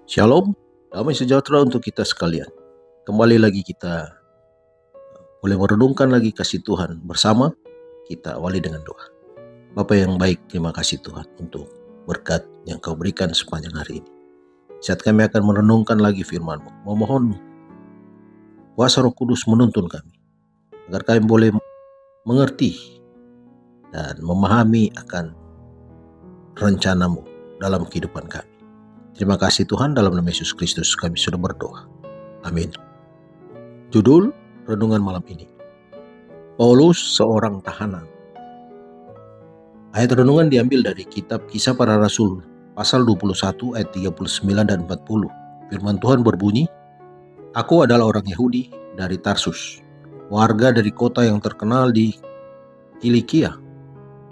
Shalom, damai sejahtera untuk kita sekalian. Kembali lagi kita boleh merenungkan lagi kasih Tuhan bersama. Kita awali dengan doa. Bapa yang baik, terima kasih Tuhan untuk berkat yang Kau berikan sepanjang hari ini. Saat kami akan merenungkan lagi firman-Mu, memohon kuasa Roh Kudus menuntun kami, agar kami boleh mengerti dan memahami akan rencana-Mu dalam kehidupan kami. Terima kasih Tuhan, dalam nama Yesus Kristus kami sudah berdoa. Amin. Judul renungan malam ini, Paulus seorang tahanan. Ayat renungan diambil dari kitab Kisah Para Rasul pasal 21 ayat 39 dan 40. Firman Tuhan berbunyi, "Aku adalah orang Yahudi dari Tarsus, warga dari kota yang terkenal di Kilikia.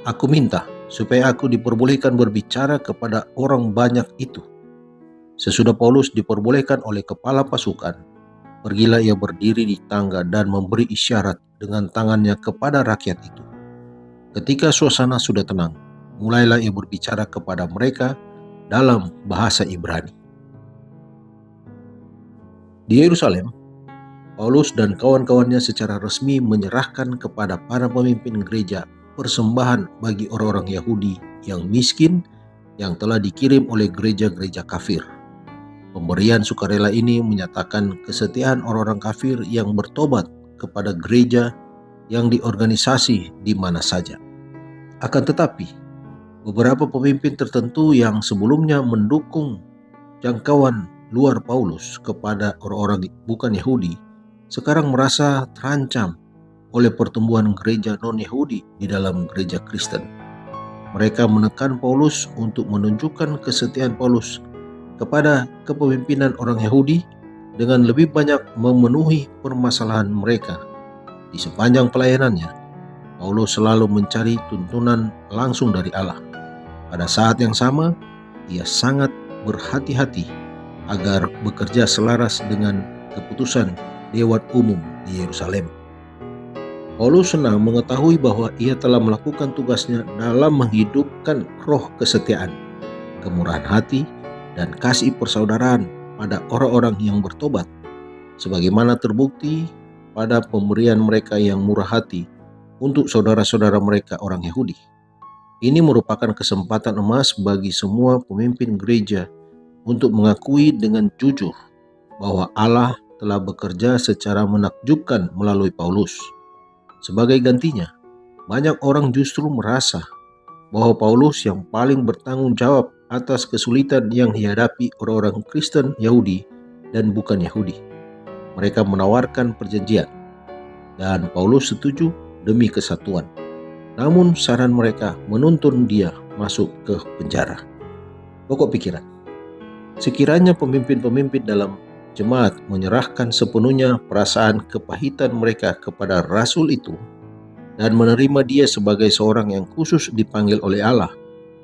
Aku minta supaya aku diperbolehkan berbicara kepada orang banyak itu." Sesudah Paulus diperbolehkan oleh kepala pasukan, pergilah ia berdiri di tangga dan memberi isyarat dengan tangannya kepada rakyat itu. Ketika suasana sudah tenang, mulailah ia berbicara kepada mereka dalam bahasa Ibrani. Di Yerusalem, Paulus dan kawan-kawannya secara resmi menyerahkan kepada para pemimpin gereja persembahan bagi orang-orang Yahudi yang miskin yang telah dikirim oleh gereja-gereja kafir. Pemberian sukarela ini menyatakan kesetiaan orang-orang kafir yang bertobat kepada gereja yang diorganisasi di mana saja. Akan tetapi, beberapa pemimpin tertentu yang sebelumnya mendukung jangkauan luar Paulus kepada orang-orang bukan Yahudi, sekarang merasa terancam oleh pertumbuhan gereja non-Yahudi di dalam gereja Kristen. Mereka menekan Paulus untuk menunjukkan kesetiaan Paulus kepada kepemimpinan orang Yahudi dengan lebih banyak memenuhi permasalahan mereka. Di sepanjang pelayanannya, Paulus selalu mencari tuntunan langsung dari Allah. Pada saat yang sama, ia sangat berhati-hati agar bekerja selaras dengan keputusan Dewan Umum di Yerusalem. Paulus senang mengetahui bahwa ia telah melakukan tugasnya dalam menghidupkan roh kesetiaan, kemurahan hati, dan kasih persaudaraan pada orang-orang yang bertobat, sebagaimana terbukti pada pemberian mereka yang murah hati untuk saudara-saudara mereka orang Yahudi. Ini merupakan kesempatan emas bagi semua pemimpin gereja untuk mengakui dengan jujur bahwa Allah telah bekerja secara menakjubkan melalui Paulus. Sebagai gantinya, banyak orang justru merasa bahwa Paulus yang paling bertanggung jawab atas kesulitan yang dihadapi orang-orang Kristen Yahudi dan bukan Yahudi. Mereka menawarkan perjanjian, dan Paulus setuju demi kesatuan. Namun saran mereka menuntun dia masuk ke penjara. Pokok pikiran, sekiranya pemimpin-pemimpin dalam jemaat menyerahkan sepenuhnya perasaan kepahitan mereka kepada rasul itu dan menerima dia sebagai seorang yang khusus dipanggil oleh Allah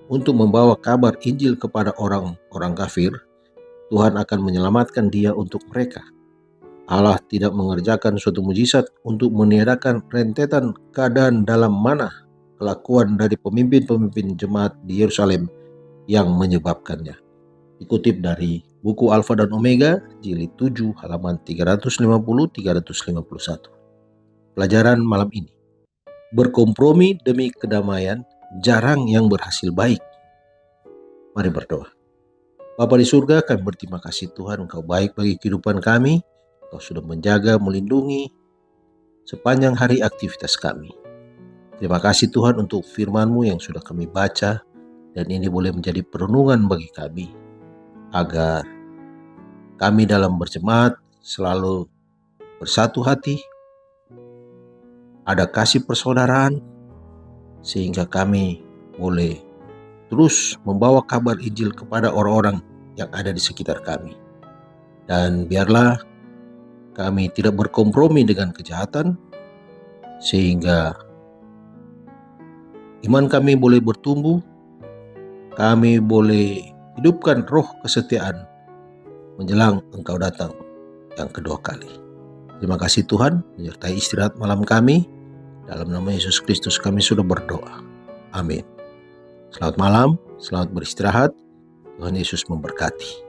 untuk membawa kabar Injil kepada orang-orang kafir, Tuhan akan menyelamatkan dia untuk mereka. Allah tidak mengerjakan suatu mujizat untuk meniadakan rentetan keadaan dalam mana kelakuan dari pemimpin-pemimpin jemaat di Yerusalem yang menyebabkannya. Dikutip dari buku Alfa dan Omega, jilid 7, halaman 350-351. Pelajaran malam ini, berkompromi demi kedamaian jarang yang berhasil baik. Mari berdoa. Bapa di surga, kami berterima kasih Tuhan, Engkau baik bagi kehidupan kami. Engkau sudah menjaga, melindungi sepanjang hari aktivitas kami. Terima kasih Tuhan untuk firman-Mu yang sudah kami baca, dan ini boleh menjadi perenungan bagi kami, agar kami dalam berjemaat selalu bersatu hati, ada kasih persaudaraan, sehingga kami boleh terus membawa kabar Injil kepada orang-orang yang ada di sekitar kami. Dan biarlah kami tidak berkompromi dengan kejahatan, sehingga iman kami boleh bertumbuh, kami boleh hidupkan roh kesetiaan menjelang Engkau datang yang kedua kali. Terima kasih Tuhan, menyertai istirahat malam kami. Dalam nama Yesus Kristus kami sudah berdoa. Amin. Selamat malam, selamat beristirahat. Tuhan Yesus memberkati.